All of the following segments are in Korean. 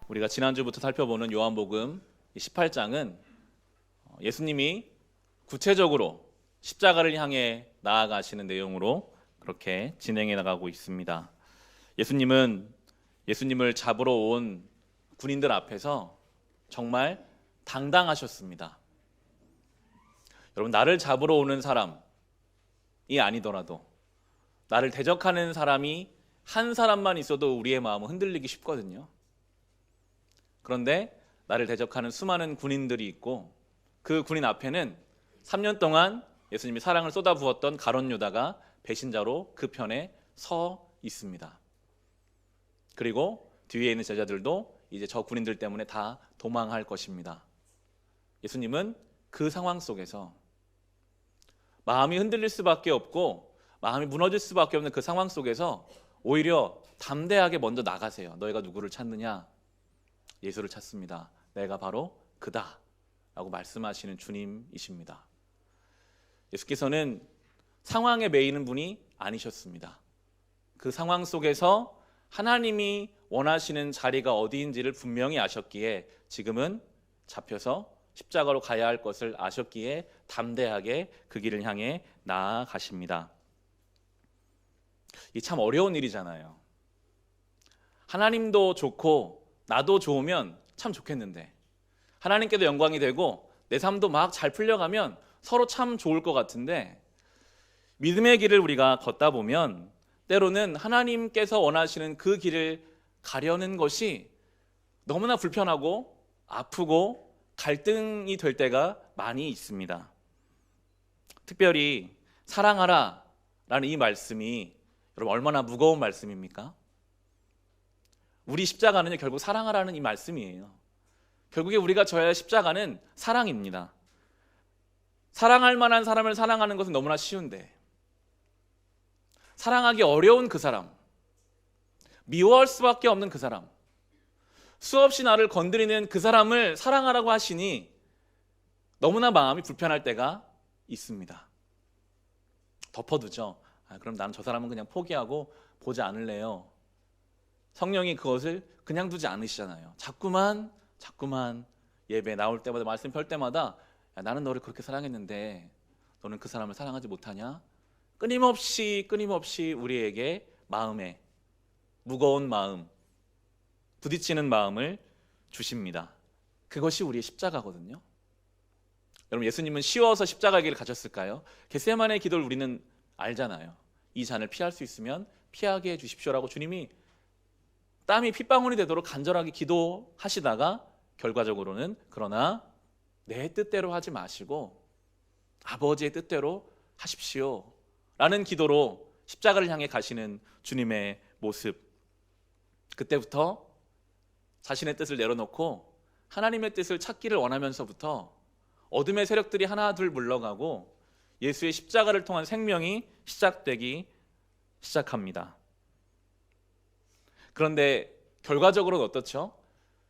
우리가 지난주부터 살펴보는 요한복음 18장은 예수님이 구체적으로 십자가를 향해 나아가시는 내용으로 그렇게 진행해 나가고 있습니다. 예수님을 잡으러 온 군인들 앞에서 정말 당당하셨습니다. 여러분, 나를 잡으러 오는 사람이 아니더라도 나를 대적하는 사람이 한 사람만 있어도 우리의 마음은 흔들리기 쉽거든요. 그런데 나를 대적하는 수많은 군인들이 있고 그 군인 앞에는 3년 동안 예수님이 사랑을 쏟아부었던 가룟 유다가 배신자로 그 편에 서 있습니다. 그리고 뒤에 있는 제자들도 이제 저 군인들 때문에 다 도망할 것입니다. 예수님은 그 상황 속에서 마음이 흔들릴 수밖에 없고 마음이 무너질 수밖에 없는 그 상황 속에서 오히려 담대하게 먼저 나가세요. 너희가 누구를 찾느냐? 예수를 찾습니다. 내가 바로 그다 라고 말씀하시는 주님이십니다. 예수께서는 상황에 매이는 분이 아니셨습니다. 그 상황 속에서 하나님이 원하시는 자리가 어디인지를 분명히 아셨기에 지금은 잡혀서 십자가로 가야 할 것을 아셨기에 담대하게 그 길을 향해 나아가십니다. 이 참 어려운 일이잖아요. 하나님도 좋고 나도 좋으면 참 좋겠는데 하나님께도 영광이 되고 내 삶도 막 잘 풀려가면 서로 참 좋을 것 같은데 믿음의 길을 우리가 걷다 보면 때로는 하나님께서 원하시는 그 길을 가려는 것이 너무나 불편하고 아프고 갈등이 될 때가 많이 있습니다. 특별히 사랑하라 라는 이 말씀이 여러분 얼마나 무거운 말씀입니까? 우리 십자가는요 결국 사랑하라는 이 말씀이에요. 결국에 우리가 져야 할 십자가는 사랑입니다. 사랑할 만한 사람을 사랑하는 것은 너무나 쉬운데 사랑하기 어려운 그 사람, 미워할 수밖에 없는 그 사람, 수없이 나를 건드리는 그 사람을 사랑하라고 하시니 너무나 마음이 불편할 때가 있습니다. 덮어두죠. 그럼 나는 저 사람은 그냥 포기하고 보지 않을래요. 성령이 그것을 그냥 두지 않으시잖아요. 자꾸만 예배 나올 때마다 말씀 펼 때마다 야, 나는 너를 그렇게 사랑했는데 너는 그 사람을 사랑하지 못하냐? 끊임없이 우리에게 마음에 무거운 마음, 부딪히는 마음을 주십니다. 그것이 우리의 십자가거든요. 여러분, 예수님은 쉬워서 십자가의 길을 가셨을까요? 겟세마네의 기도를 우리는 알잖아요. 이 잔을 피할 수 있으면 피하게 해주십시오라고 주님이 땀이 핏방울이 되도록 간절하게 기도하시다가 결과적으로는 그러나 내 뜻대로 하지 마시고 아버지의 뜻대로 하십시오 라는 기도로 십자가를 향해 가시는 주님의 모습. 그때부터 자신의 뜻을 내려놓고 하나님의 뜻을 찾기를 원하면서부터 어둠의 세력들이 하나 둘 물러가고 예수의 십자가를 통한 생명이 시작되기 시작합니다. 그런데 결과적으로는 어떻죠?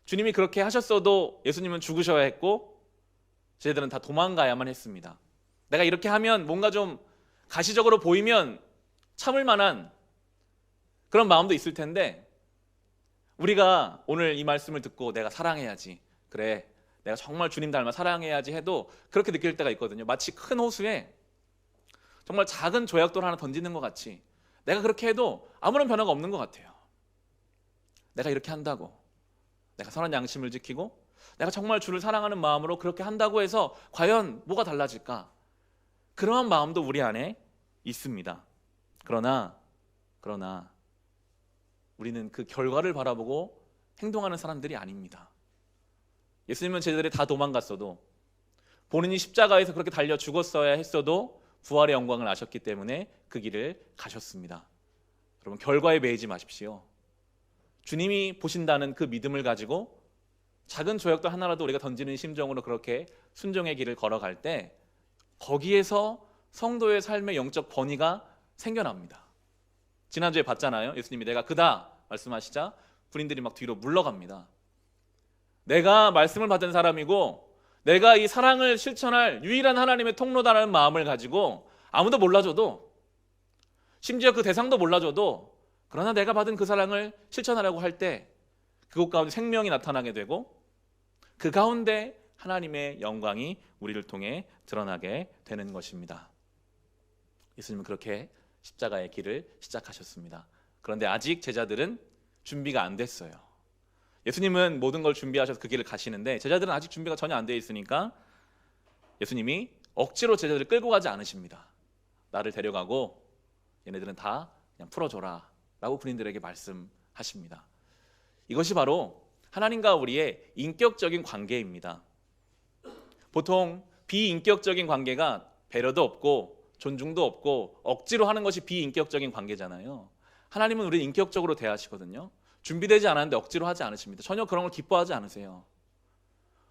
주님이 그렇게 하셨어도 예수님은 죽으셔야 했고 저희들은 다 도망가야만 했습니다. 내가 이렇게 하면 뭔가 좀 가시적으로 보이면 참을 만한 그런 마음도 있을 텐데 우리가 오늘 이 말씀을 듣고 내가 사랑해야지, 그래 내가 정말 주님 닮아 사랑해야지 해도 그렇게 느낄 때가 있거든요. 마치 큰 호수에 정말 작은 조약돌 하나 던지는 것 같이 내가 그렇게 해도 아무런 변화가 없는 것 같아요. 내가 이렇게 한다고, 내가 선한 양심을 지키고 내가 정말 주를 사랑하는 마음으로 그렇게 한다고 해서 과연 뭐가 달라질까? 그러한 마음도 우리 안에 있습니다. 그러나 우리는 그 결과를 바라보고 행동하는 사람들이 아닙니다. 예수님은 제자들이 다 도망갔어도 본인이 십자가에서 그렇게 달려 죽었어야 했어도 부활의 영광을 아셨기 때문에 그 길을 가셨습니다. 여러분, 결과에 매이지 마십시오. 주님이 보신다는 그 믿음을 가지고 작은 조약도 하나라도 우리가 던지는 심정으로 그렇게 순종의 길을 걸어갈 때 거기에서 성도의 삶의 영적 권위가 생겨납니다. 지난주에 봤잖아요. 예수님이 내가 그다 말씀하시자 군인들이 막 뒤로 물러갑니다. 내가 말씀을 받은 사람이고 내가 이 사랑을 실천할 유일한 하나님의 통로다라는 마음을 가지고 아무도 몰라줘도 심지어 그 대상도 몰라줘도 그러나 내가 받은 그 사랑을 실천하려고 할 때 그곳 가운데 생명이 나타나게 되고 그 가운데 하나님의 영광이 우리를 통해 드러나게 되는 것입니다. 예수님은 그렇게 십자가의 길을 시작하셨습니다. 그런데 아직 제자들은 준비가 안 됐어요. 예수님은 모든 걸 준비하셔서 그 길을 가시는데 제자들은 아직 준비가 전혀 안 돼 있으니까 예수님이 억지로 제자들을 끌고 가지 않으십니다. 나를 데려가고 얘네들은 다 그냥 풀어줘라 라고 군인들에게 말씀하십니다. 이것이 바로 하나님과 우리의 인격적인 관계입니다. 보통 비인격적인 관계가 배려도 없고 존중도 없고 억지로 하는 것이 비인격적인 관계잖아요. 하나님은 우리를 인격적으로 대하시거든요. 준비되지 않았는데 억지로 하지 않으십니다. 전혀 그런 걸 기뻐하지 않으세요.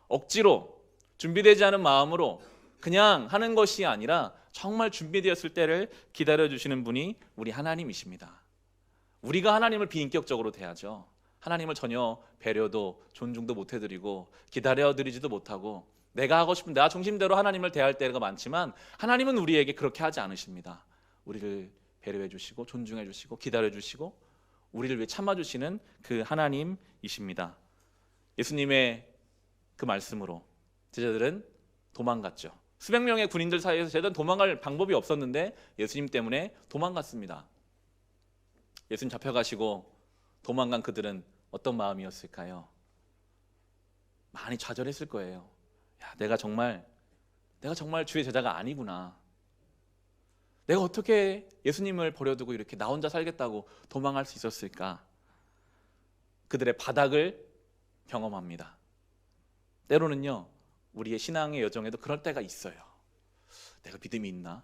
억지로 준비되지 않은 마음으로 그냥 하는 것이 아니라 정말 준비되었을 때를 기다려주시는 분이 우리 하나님이십니다. 우리가 하나님을 비인격적으로 대하죠. 하나님을 전혀 배려도 존중도 못 해드리고 기다려드리지도 못하고 내가 하고 싶은 나 중심대로 하나님을 대할 때가 많지만 하나님은 우리에게 그렇게 하지 않으십니다. 우리를 배려해 주시고 존중해 주시고 기다려 주시고 우리를 위해 참아주시는 그 하나님이십니다. 예수님의 그 말씀으로 제자들은 도망갔죠. 수백 명의 군인들 사이에서 제자들은 도망갈 방법이 없었는데 예수님 때문에 도망갔습니다. 예수님 잡혀가시고 도망간 그들은 어떤 마음이었을까요? 많이 좌절했을 거예요. 야, 내가 정말 주의 제자가 아니구나. 내가 어떻게 예수님을 버려두고 이렇게 나 혼자 살겠다고 도망할 수 있었을까? 그들의 바닥을 경험합니다. 때로는요, 우리의 신앙의 여정에도 그럴 때가 있어요. 내가 믿음이 있나?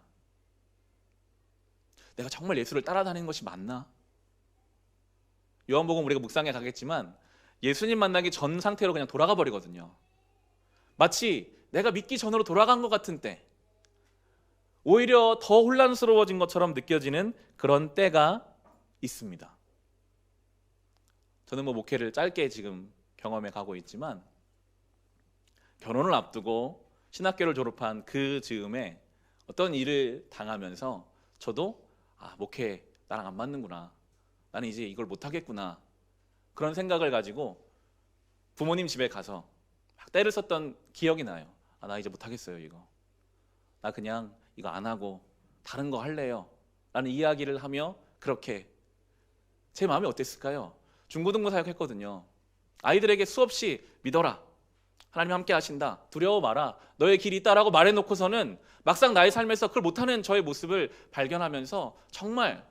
내가 정말 예수를 따라다니는 것이 맞나? 요한복음 우리가 묵상해 가겠지만 예수님 만나기 전 상태로 그냥 돌아가 버리거든요. 마치 내가 믿기 전으로 돌아간 것 같은 때, 오히려 더 혼란스러워진 것처럼 느껴지는 그런 때가 있습니다. 저는 목회를 짧게 지금 경험해 가고 있지만 결혼을 앞두고 신학교를 졸업한 그 즈음에 어떤 일을 당하면서 저도 목회 나랑 안 맞는구나, 나는 이제 이걸 못하겠구나, 그런 생각을 가지고 부모님 집에 가서 막 떼를 썼던 기억이 나요. 나 이제 못하겠어요. 나 그냥 이거 안 하고 다른 거 할래요 라는 이야기를 하며 그렇게 제 마음이 어땠을까요? 중고등부 사역했거든요. 아이들에게 수없이 믿어라, 하나님 함께 하신다, 두려워 마라, 너의 길이 있다라고 말해놓고서는 막상 나의 삶에서 그걸 못하는 저의 모습을 발견하면서 정말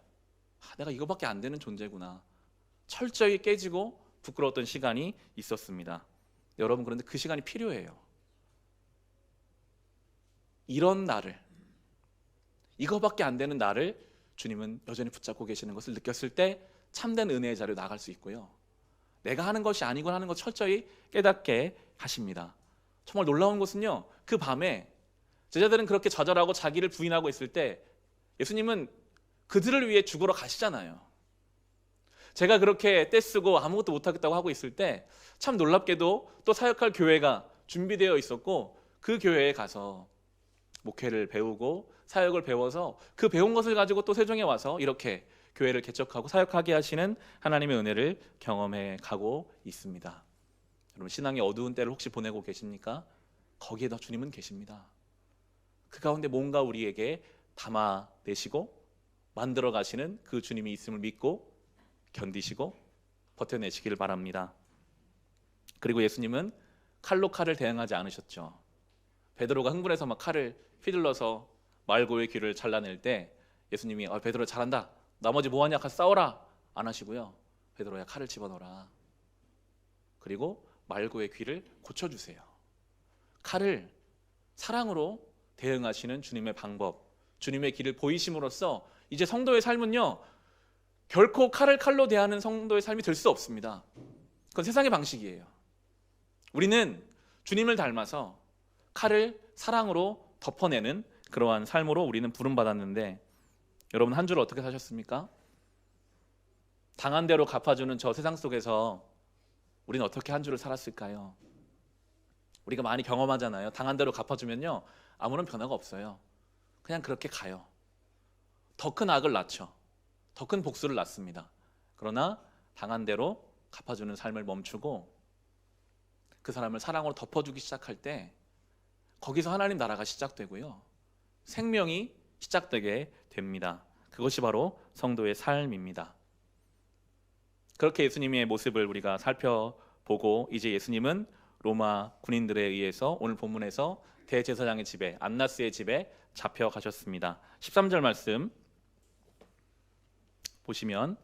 내가 이거밖에 안 되는 존재구나, 철저히 깨지고 부끄러웠던 시간이 있었습니다. 여러분, 그런데 그 시간이 필요해요. 이런 나를, 이거밖에 안 되는 나를 주님은 여전히 붙잡고 계시는 것을 느꼈을 때 참된 은혜의 자리로 나갈 수 있고요, 내가 하는 것이 아니고 하는 것 철저히 깨닫게 하십니다. 정말 놀라운 것은요, 그 밤에 제자들은 그렇게 좌절하고 자기를 부인하고 있을 때 예수님은 그들을 위해 죽으러 가시잖아요. 제가 그렇게 떼쓰고 아무것도 못하겠다고 하고 있을 때 참 놀랍게도 또 사역할 교회가 준비되어 있었고 그 교회에 가서 목회를 배우고 사역을 배워서 그 배운 것을 가지고 또 세종에 와서 이렇게 교회를 개척하고 사역하게 하시는 하나님의 은혜를 경험해 가고 있습니다. 여러분, 신앙의 어두운 때를 혹시 보내고 계십니까? 거기에다 주님은 계십니다. 그 가운데 뭔가 우리에게 담아내시고 만들어 가시는 그 주님이 있음을 믿고 견디시고 버텨내시기를 바랍니다. 그리고 예수님은 칼로 칼을 대응하지 않으셨죠. 베드로가 흥분해서 막 칼을 휘둘러서 말고의 귀를 잘라낼 때 예수님이 베드로 잘한다, 나머지 뭐하냐, 가서 싸워라, 안 하시고요, 베드로야 칼을 집어넣어라, 그리고 말고의 귀를 고쳐주세요. 칼을 사랑으로 대응하시는 주님의 방법, 주님의 길을 보이심으로써 이제 성도의 삶은요, 결코 칼을 칼로 대하는 성도의 삶이 될 수 없습니다. 그건 세상의 방식이에요. 우리는 주님을 닮아서 칼을 사랑으로 덮어내는 그러한 삶으로 우리는 부름받았는데, 여러분 한 주를 어떻게 사셨습니까? 당한 대로 갚아주는 저 세상 속에서 우리는 어떻게 한 주를 살았을까요? 우리가 많이 경험하잖아요. 당한 대로 갚아주면요, 아무런 변화가 없어요. 그냥 그렇게 가요. 더 큰 악을 낳죠. 더 큰 복수를 낳습니다. 그러나 당한 대로 갚아주는 삶을 멈추고 그 사람을 사랑으로 덮어주기 시작할 때 거기서 하나님 나라가 시작되고요, 생명이 시작되게 됩니다. 그것이 바로 성도의 삶입니다. 그렇게 예수님의 모습을 우리가 살펴보고 이제 예수님은 로마 군인들에 의해서 오늘 본문에서 대제사장의 집에, 안나스의 집에 잡혀가셨습니다. 13절 말씀 보시면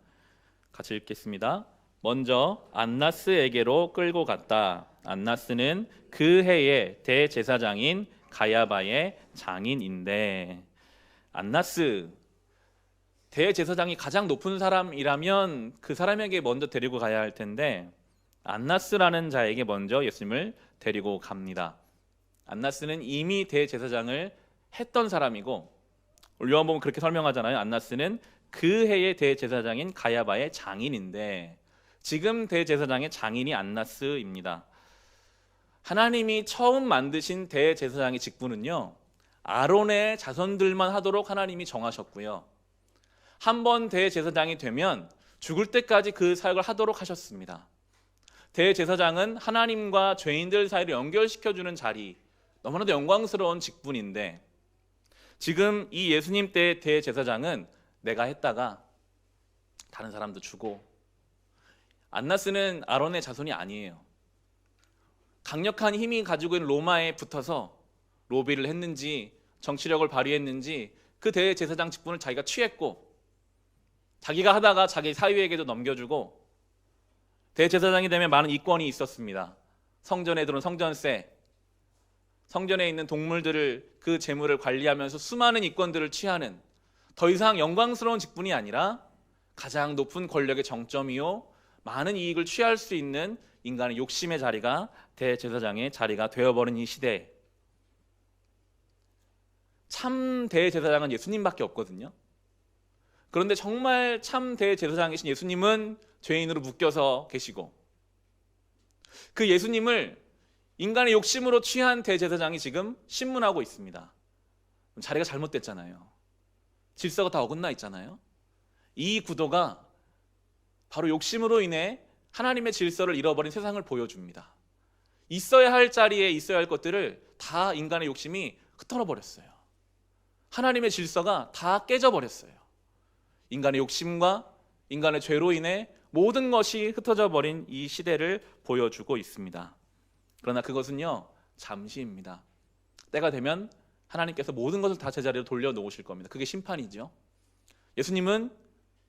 같이 읽겠습니다. 먼저 안나스에게로 끌고 갔다. 안나스는 그 해의 대제사장인 가야바의 장인인데, 안나스 대제사장이 가장 높은 사람이라면 그 사람에게 먼저 데리고 가야 할 텐데 안나스라는 자에게 먼저 예수님을 데리고 갑니다. 안나스는 이미 대제사장을 했던 사람이고, 요한복음은 그렇게 설명하잖아요. 안나스는 그 해의 대제사장인 가야바의 장인인데, 지금 대제사장의 장인이 안나스입니다. 하나님이 처음 만드신 대제사장의 직분은요, 아론의 자손들만 하도록 하나님이 정하셨고요, 한 번 대제사장이 되면 죽을 때까지 그 사역을 하도록 하셨습니다. 대제사장은 하나님과 죄인들 사이를 연결시켜주는 자리, 너무나도 영광스러운 직분인데, 지금 이 예수님 때의 대제사장은 내가 했다가 다른 사람도 주고, 안나스는 아론의 자손이 아니에요. 강력한 힘이 가지고 있는 로마에 붙어서 로비를 했는지 정치력을 발휘했는지 그 대제사장 직분을 자기가 취했고, 자기가 하다가 자기 사위에게도 넘겨주고, 대제사장이 되면 많은 이권이 있었습니다. 성전에 들어온 성전세, 성전에 있는 동물들을, 그 재물을 관리하면서 수많은 이권들을 취하는, 더 이상 영광스러운 직분이 아니라 가장 높은 권력의 정점이요, 많은 이익을 취할 수 있는 인간의 욕심의 자리가 대제사장의 자리가 되어버린 이 시대, 참 대제사장은 예수님밖에 없거든요. 그런데 정말 참 대제사장이신 예수님은 죄인으로 묶여서 계시고, 그 예수님을 인간의 욕심으로 취한 대제사장이 지금 신문하고 있습니다. 자리가 잘못됐잖아요. 질서가 다 어긋나 있잖아요. 이 구도가 바로 욕심으로 인해 하나님의 질서를 잃어버린 세상을 보여줍니다. 있어야 할 자리에 있어야 할 것들을 다 인간의 욕심이 흩어져 버렸어요. 하나님의 질서가 다 깨져버렸어요. 인간의 욕심과 인간의 죄로 인해 모든 것이 흩어져 버린 이 시대를 보여주고 있습니다. 그러나 그것은요, 잠시입니다. 때가 되면 하나님께서 모든 것을 다 제자리로 돌려놓으실 겁니다. 그게 심판이죠. 예수님은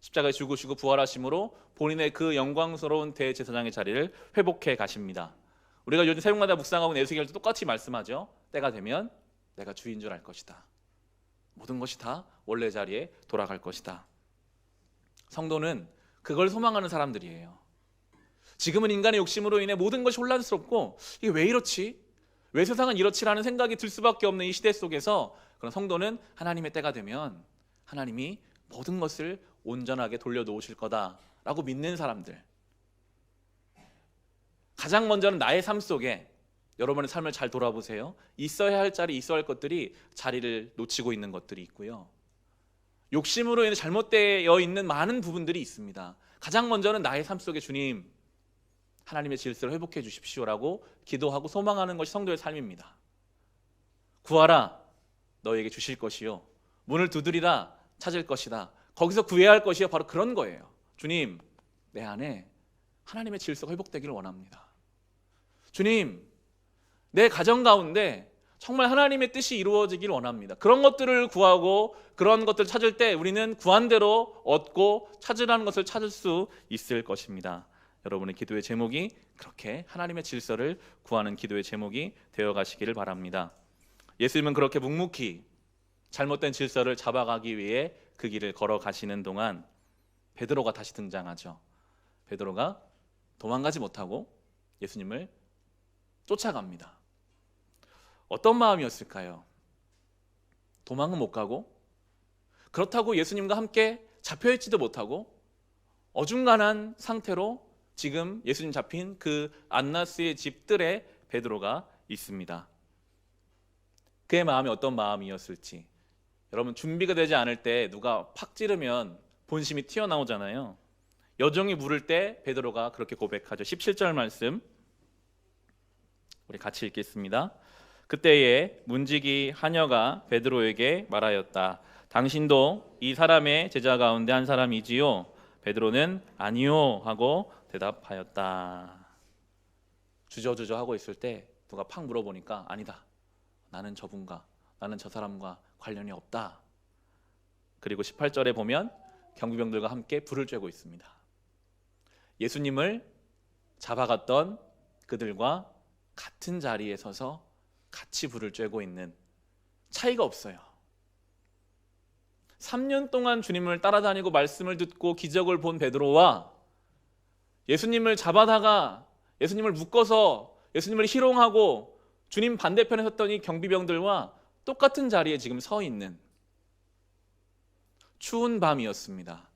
십자가에 죽으시고 부활하심으로 본인의 그 영광스러운 대제사장의 자리를 회복해 가십니다. 우리가 요즘 새벽마다 묵상하고 에스겔도 똑같이 말씀하죠. 때가 되면 내가 주인 줄 알 것이다. 모든 것이 다 원래 자리에 돌아갈 것이다. 성도는 그걸 소망하는 사람들이에요. 지금은 인간의 욕심으로 인해 모든 것이 혼란스럽고, 이게 왜 이렇지? 왜 세상은 이렇지라는 생각이 들 수밖에 없는 이 시대 속에서, 그런 성도는 하나님의 때가 되면 하나님이 모든 것을 온전하게 돌려놓으실 거다라고 믿는 사람들. 가장 먼저는 나의 삶 속에, 여러분의 삶을 잘 돌아보세요. 있어야 할 자리, 있어야 할 것들이 자리를 놓치고 있는 것들이 있고요, 욕심으로 인해 잘못되어 있는 많은 부분들이 있습니다. 가장 먼저는 나의 삶 속에 주님, 하나님의 질서를 회복해 주십시오라고 기도하고 소망하는 것이 성도의 삶입니다. 구하라, 너에게 주실 것이요, 문을 두드리라, 찾을 것이다. 거기서 구해야 할 것이요, 바로 그런 거예요. 주님, 내 안에 하나님의 질서가 회복되기를 원합니다. 주님, 내 가정 가운데 정말 하나님의 뜻이 이루어지길 원합니다. 그런 것들을 구하고 그런 것들을 찾을 때 우리는 구한 대로 얻고 찾으라는 것을 찾을 수 있을 것입니다. 여러분의 기도의 제목이 그렇게 하나님의 질서를 구하는 기도의 제목이 되어가시기를 바랍니다. 예수님은 그렇게 묵묵히 잘못된 질서를 잡아가기 위해 그 길을 걸어가시는 동안 베드로가 다시 등장하죠. 베드로가 도망가지 못하고 예수님을 쫓아갑니다. 어떤 마음이었을까요? 도망은 못 가고, 그렇다고 예수님과 함께 잡혀있지도 못하고, 어중간한 상태로 지금 예수님 잡힌 그 안나스의 집들에 베드로가 있습니다. 그의 마음이 어떤 마음이었을지, 여러분 준비가 되지 않을 때 누가 팍 찌르면 본심이 튀어나오잖아요. 여종이 물을 때 베드로가 그렇게 고백하죠. 17절 말씀 우리 같이 읽겠습니다. 그때에 문지기 하녀가 베드로에게 말하였다. 당신도 이 사람의 제자 가운데 한 사람이지요? 베드로는 아니요 하고 대답하였다. 주저주저 하고 있을 때 누가 팍 물어보니까 아니다. 나는 저분과 나는 저 사람과 관련이 없다. 그리고 18절에 보면 경비병들과 함께 불을 쬐고 있습니다. 예수님을 잡아갔던 그들과 같은 자리에 서서 같이 불을 쬐고 있는, 차이가 없어요. 3년 동안 주님을 따라다니고 말씀을 듣고 기적을 본 베드로와 예수님을 잡아다가 예수님을 묶어서 예수님을 희롱하고 주님 반대편에 섰던 이 경비병들과 똑같은 자리에 지금 서 있는, 추운 밤이었습니다.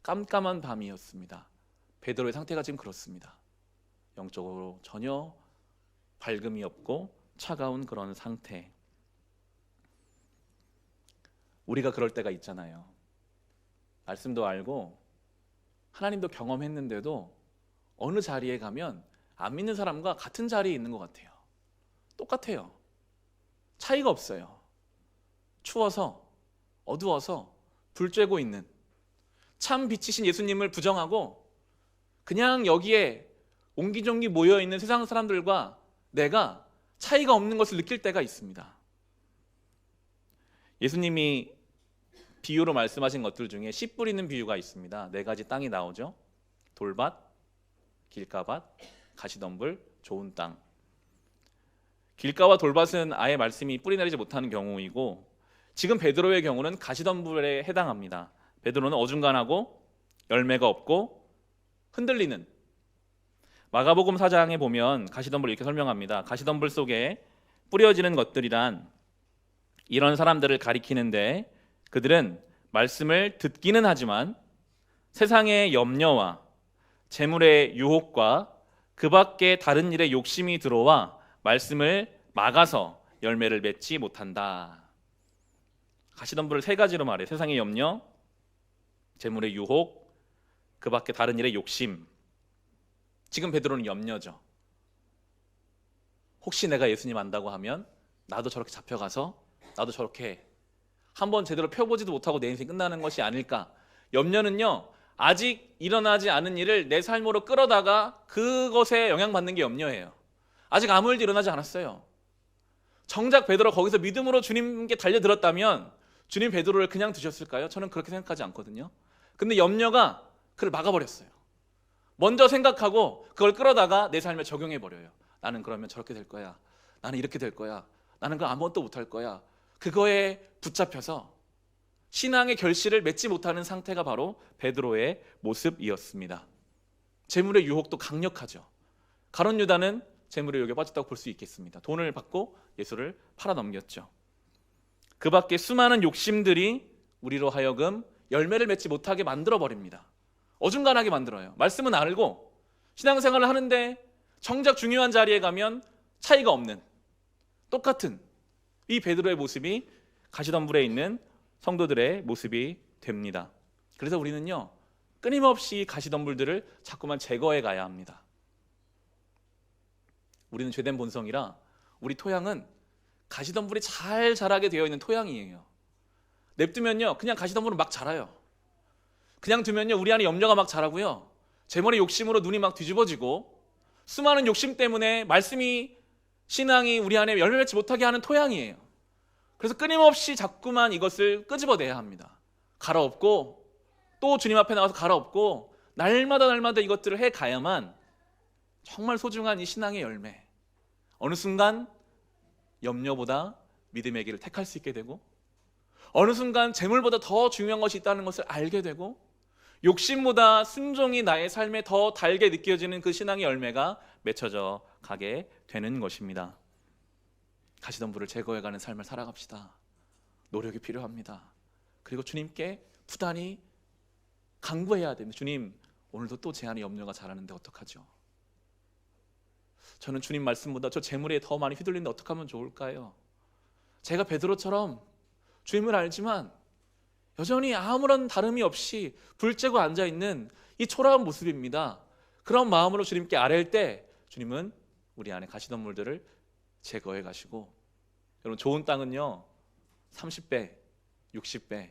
깜깜한 밤이었습니다. 베드로의 상태가 지금 그렇습니다. 영적으로 전혀 밝음이 없고 차가운 그런 상태. 우리가 그럴 때가 있잖아요. 말씀도 알고 하나님도 경험했는데도 어느 자리에 가면 안 믿는 사람과 같은 자리에 있는 것 같아요. 똑같아요. 차이가 없어요. 추워서 어두워서 불 쬐고 있는, 참 빛이신 예수님을 부정하고 그냥 여기에 옹기종기 모여있는 세상 사람들과 내가 차이가 없는 것을 느낄 때가 있습니다. 예수님이 비유로 말씀하신 것들 중에 씨 뿌리는 비유가 있습니다. 4가지 땅이 나오죠. 돌밭, 길가밭, 가시덤불, 좋은 땅. 길가와 돌밭은 아예 말씀이 뿌리 내리지 못하는 경우이고, 지금 베드로의 경우는 가시덤불에 해당합니다. 베드로는 어중간하고 열매가 없고 흔들리는, 마가복음 4장에 보면 가시덤불을 이렇게 설명합니다. 가시덤불 속에 뿌려지는 것들이란 이런 사람들을 가리키는데, 그들은 말씀을 듣기는 하지만 세상의 염려와 재물의 유혹과 그 밖에 다른 일에 욕심이 들어와 말씀을 막아서 열매를 맺지 못한다. 가시덤불을 3가지로 말해. 세상의 염려, 재물의 유혹, 그 밖에 다른 일에 욕심. 지금 베드로는 염려죠. 혹시 내가 예수님 안다고 하면 나도 저렇게 잡혀가서 나도 저렇게 한번 제대로 펴보지도 못하고 내 인생이 끝나는 것이 아닐까. 염려는요, 아직 일어나지 않은 일을 내 삶으로 끌어다가 그것에 영향받는 게 염려예요. 아직 아무 일도 일어나지 않았어요. 정작 베드로 거기서 믿음으로 주님께 달려들었다면 주님 베드로를 그냥 두셨을까요? 저는 그렇게 생각하지 않거든요. 근데 염려가 그를 막아버렸어요. 먼저 생각하고 그걸 끌어다가 내 삶에 적용해버려요. 나는 그러면 저렇게 될 거야. 나는 이렇게 될 거야. 나는 그 아무것도 못할 거야. 그거에 붙잡혀서 신앙의 결실을 맺지 못하는 상태가 바로 베드로의 모습이었습니다. 재물의 유혹도 강력하죠. 가룟 유다는 재물의 유혹에 빠졌다고 볼 수 있겠습니다. 돈을 받고 예수를 팔아넘겼죠. 그 밖에 수많은 욕심들이 우리로 하여금 열매를 맺지 못하게 만들어버립니다. 어중간하게 만들어요. 말씀은 알고 신앙생활을 하는데 정작 중요한 자리에 가면 차이가 없는, 똑같은 이 베드로의 모습이 가시덤불에 있는 성도들의 모습이 됩니다. 그래서 우리는요, 끊임없이 가시덤불들을 자꾸만 제거해 가야 합니다. 우리는 죄된 본성이라 우리 토양은 가시덤불이 잘 자라게 되어 있는 토양이에요. 냅두면요, 그냥 가시덤불은 막 자라요. 그냥 두면요, 우리 안에 염려가 막 자라고요, 재물의 욕심으로 눈이 막 뒤집어지고, 수많은 욕심 때문에 말씀이, 신앙이 우리 안에 열매 맺지 못하게 하는 토양이에요. 그래서 끊임없이 자꾸만 이것을 끄집어내야 합니다. 갈아엎고 또 주님 앞에 나가서 갈아엎고 날마다 이것들을 해가야만 정말 소중한 이 신앙의 열매, 어느 순간 염려보다 믿음의 길을 택할 수 있게 되고, 어느 순간 재물보다 더 중요한 것이 있다는 것을 알게 되고, 욕심보다 순종이 나의 삶에 더 달게 느껴지는 그 신앙의 열매가 맺혀져 가게 되는 것입니다. 가시덤불을 제거해가는 삶을 살아갑시다. 노력이 필요합니다. 그리고 주님께 부단히 간구해야 됩니다. 주님, 오늘도 또 제 안에 염려가 자라는데 어떡하죠? 저는 주님 말씀보다 저 재물에 더 많이 휘둘리는데 어떻게 하면 좋을까요? 제가 베드로처럼 주님을 알지만 여전히 아무런 다름이 없이 불 쬐고 앉아있는 이 초라한 모습입니다. 그런 마음으로 주님께 아뢰일 때 주님은 우리 안에 가시덤불들을 제거해 가시고, 여러분 좋은 땅은요 30배, 60배,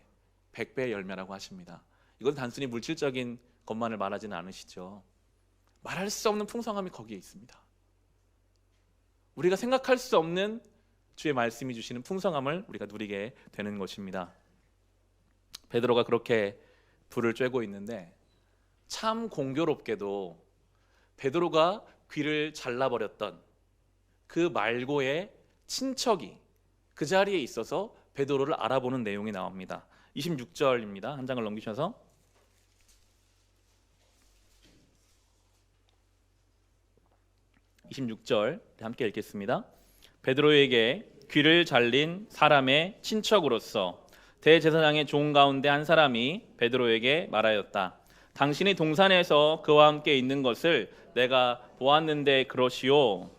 100배의 열매라고 하십니다. 이건 단순히 물질적인 것만을 말하지는 않으시죠. 말할 수 없는 풍성함이 거기에 있습니다. 우리가 생각할 수 없는 주의 말씀이 주시는 풍성함을 우리가 누리게 되는 것입니다. 베드로가 그렇게 불을 쬐고 있는데 참 공교롭게도 베드로가 귀를 잘라버렸던 그 말고의 친척이 그 자리에 있어서 베드로를 알아보는 내용이 나옵니다. 26절입니다. 한 장을 넘기셔서 26절 함께 읽겠습니다. 베드로에게 귀를 잘린 사람의 친척으로서 대제사장의 종 가운데 한 사람이 베드로에게 말하였다. 당신이 동산에서 그와 함께 있는 것을 내가 보았는데 그러시오.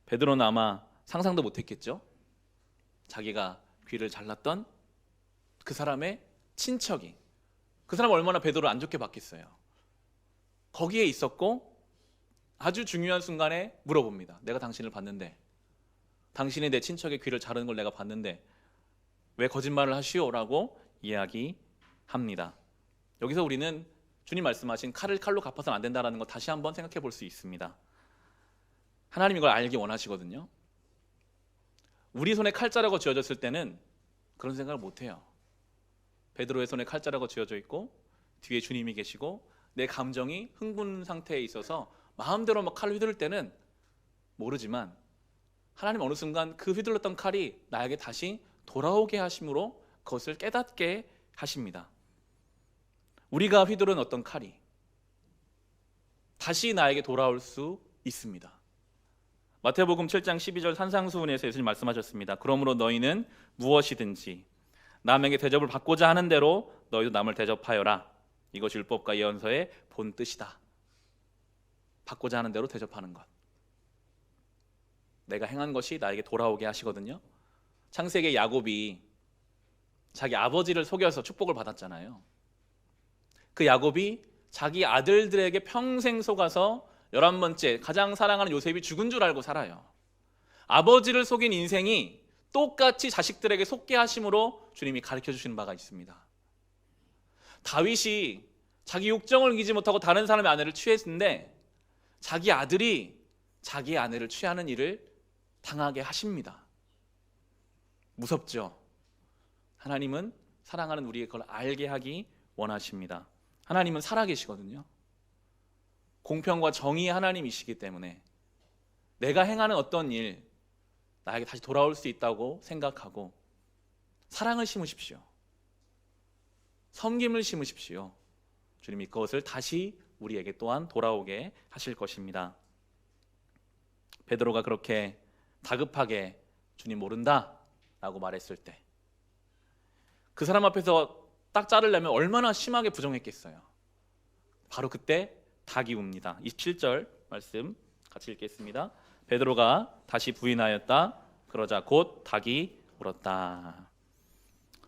베드로는 아마 상상도 못했겠죠. 자기가 귀를 잘랐던 그 사람의 친척이, 그 사람 얼마나 베드로를 안 좋게 봤겠어요. 거기에 있었고 아주 중요한 순간에 물어봅니다. 내가 당신을 봤는데, 당신이 내 친척의 귀를 자르는 걸 내가 봤는데 왜 거짓말을 하시오? 라고 이야기합니다. 여기서 우리는 주님 말씀하신 칼을 칼로 갚아서는 안 된다는 거 다시 한번 생각해 볼 수 있습니다. 하나님 이걸 알기 원하시거든요. 우리 손에 칼자루가 쥐어졌을 때는 그런 생각을 못해요. 베드로의 손에 칼자루가 쥐어져 있고 뒤에 주님이 계시고 내 감정이 흥분 상태에 있어서 마음대로 막 칼을 휘두를 때는 모르지만, 하나님 어느 순간 그 휘둘렀던 칼이 나에게 다시 돌아오게 하심으로 그것을 깨닫게 하십니다. 우리가 휘두른 어떤 칼이 다시 나에게 돌아올 수 있습니다. 마태복음 7장 12절 산상수훈에서 예수님 말씀하셨습니다. 그러므로 너희는 무엇이든지 남에게 대접을 받고자 하는 대로 너희도 남을 대접하여라. 이것이 율법과 예언서의 본 뜻이다. 받고자 하는 대로 대접하는 것. 내가 행한 것이 나에게 돌아오게 하시거든요. 창세기 야곱이 자기 아버지를 속여서 축복을 받았잖아요. 그 야곱이 자기 아들들에게 평생 속아서 11번째 가장 사랑하는 요셉이 죽은 줄 알고 살아요. 아버지를 속인 인생이 똑같이 자식들에게 속게 하심으로 주님이 가르쳐 주시는 바가 있습니다. 다윗이 자기 욕정을 이기지 못하고 다른 사람의 아내를 취했는데 자기 아들이 자기 아내를 취하는 일을 당하게 하십니다. 무섭죠? 하나님은 사랑하는 우리의 그걸 알게 하기 원하십니다. 하나님은 살아계시거든요. 공평과 정의의 하나님이시기 때문에 내가 행하는 어떤 일 나에게 다시 돌아올 수 있다고 생각하고 사랑을 심으십시오. 섬김을 심으십시오. 주님이 그것을 다시 우리에게 또한 돌아오게 하실 것입니다. 베드로가 그렇게 다급하게 주님 모른다 라고 말했을 때 그 사람 앞에서 딱 자르려면 얼마나 심하게 부정했겠어요. 바로 그때 닭이 웁니다. 27절 말씀 같이 읽겠습니다. 베드로가 다시 부인하였다. 그러자 곧 닭이 울었다.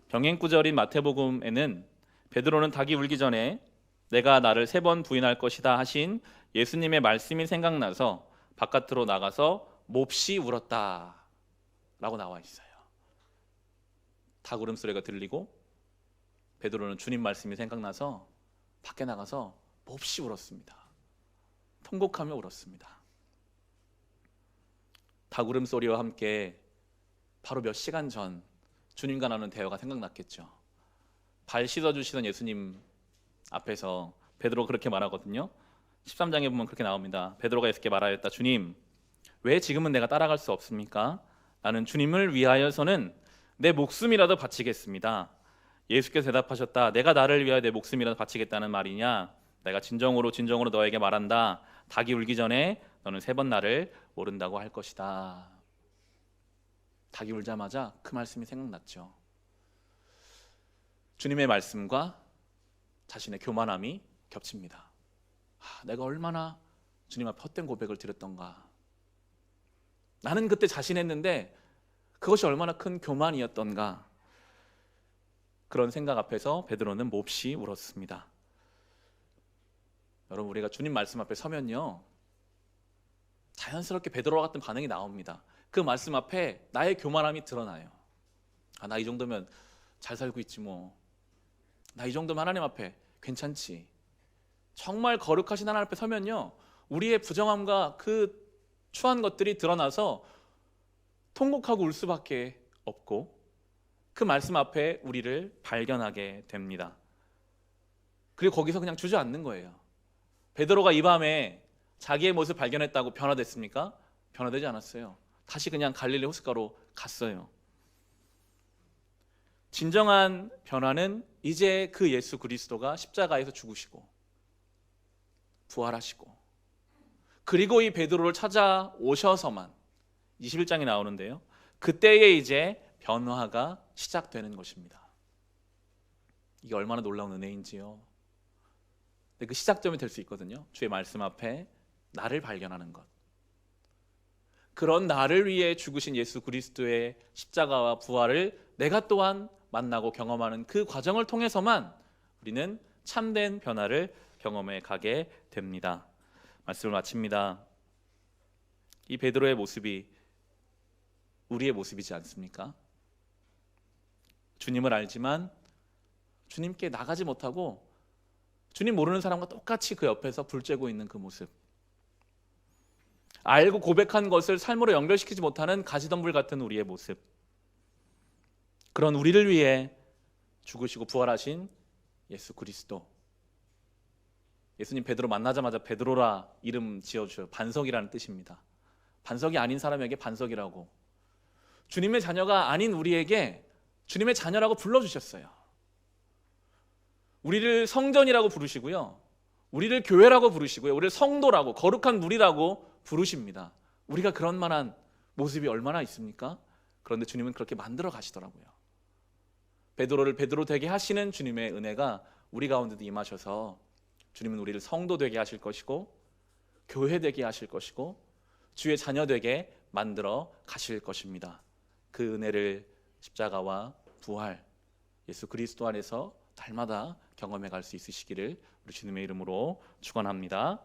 병행구절인 마태복음에는 베드로는 닭이 울기 전에 내가 나를 3번 부인할 것이다 하신 예수님의 말씀이 생각나서 바깥으로 나가서 몹시 울었다 라고 나와 있어요. 닭 울음소리가 들리고 베드로는 주님 말씀이 생각나서 밖에 나가서 몹시 울었습니다. 통곡하며 울었습니다. 닭 울음소리와 함께 바로 몇 시간 전 주님과 나눈 대화가 생각났겠죠. 발 씻어주시던 예수님 앞에서 베드로가 그렇게 말하거든요. 13장에 보면 그렇게 나옵니다. 베드로가 예수께 말하였다. 주님, 왜 지금은 내가 따라갈 수 없습니까? 나는 주님을 위하여서는 내 목숨이라도 바치겠습니다. 예수께서 대답하셨다. 내가 나를 위하여 내 목숨이라도 바치겠다는 말이냐? 내가 진정으로 너에게 말한다. 닭이 울기 전에 너는 3번 나를 모른다고 할 것이다. 닭이 울자마자 그 말씀이 생각났죠. 주님의 말씀과 자신의 교만함이 겹칩니다. 내가 얼마나 주님 앞에 헛된 고백을 드렸던가. 나는 그때 자신했는데 그것이 얼마나 큰 교만이었던가. 그런 생각 앞에서 베드로는 몹시 울었습니다. 여러분, 우리가 주님 말씀 앞에 서면요, 자연스럽게 베드로와 같은 반응이 나옵니다. 그 말씀 앞에 나의 교만함이 드러나요. 나 이 정도면 잘 살고 있지 뭐. 나 이 정도면 하나님 앞에 괜찮지. 정말 거룩하신 하나님 앞에 서면요, 우리의 부정함과 그 추한 것들이 드러나서 통곡하고 울 수밖에 없고, 그 말씀 앞에 우리를 발견하게 됩니다. 그리고 거기서 그냥 주저앉는 거예요. 베드로가 이 밤에 자기의 모습을 발견했다고 변화됐습니까? 변화되지 않았어요. 다시 그냥 갈릴리 호숫가로 갔어요. 진정한 변화는 이제 그 예수 그리스도가 십자가에서 죽으시고 부활하시고, 그리고 이 베드로를 찾아오셔서만, 21장에 나오는데요, 그때에 이제 변화가 시작되는 것입니다. 이게 얼마나 놀라운 은혜인지요. 근데 그 시작점이 될 수 있거든요. 주의 말씀 앞에 나를 발견하는 것. 그런 나를 위해 죽으신 예수 그리스도의 십자가와 부활을 내가 또한 만나고 경험하는 그 과정을 통해서만 우리는 참된 변화를 경험해 가게 됩니다. 말씀을 마칩니다. 이 베드로의 모습이 우리의 모습이지 않습니까? 주님을 알지만 주님께 나가지 못하고 주님 모르는 사람과 똑같이 그 옆에서 불 쬐고 있는 그 모습, 알고 고백한 것을 삶으로 연결시키지 못하는 가시덤불 같은 우리의 모습, 그런 우리를 위해 죽으시고 부활하신 예수 그리스도. 예수님 베드로 만나자마자 베드로라 이름 지어주셔요. 반석이라는 뜻입니다. 반석이 아닌 사람에게 반석이라고, 주님의 자녀가 아닌 우리에게 주님의 자녀라고 불러주셨어요. 우리를 성전이라고 부르시고요, 우리를 교회라고 부르시고요, 우리를 성도라고, 거룩한 무리라고 부르십니다. 우리가 그런 만한 모습이 얼마나 있습니까? 그런데 주님은 그렇게 만들어 가시더라고요. 베드로를 베드로 되게 하시는 주님의 은혜가 우리 가운데도 임하셔서 주님은 우리를 성도 되게 하실 것이고, 교회 되게 하실 것이고, 주의 자녀 되게 만들어 가실 것입니다. 그 은혜를 십자가와 부활, 예수 그리스도 안에서 날마다 경험해 갈 수 있으시기를 우리 주님의 이름으로 축원합니다.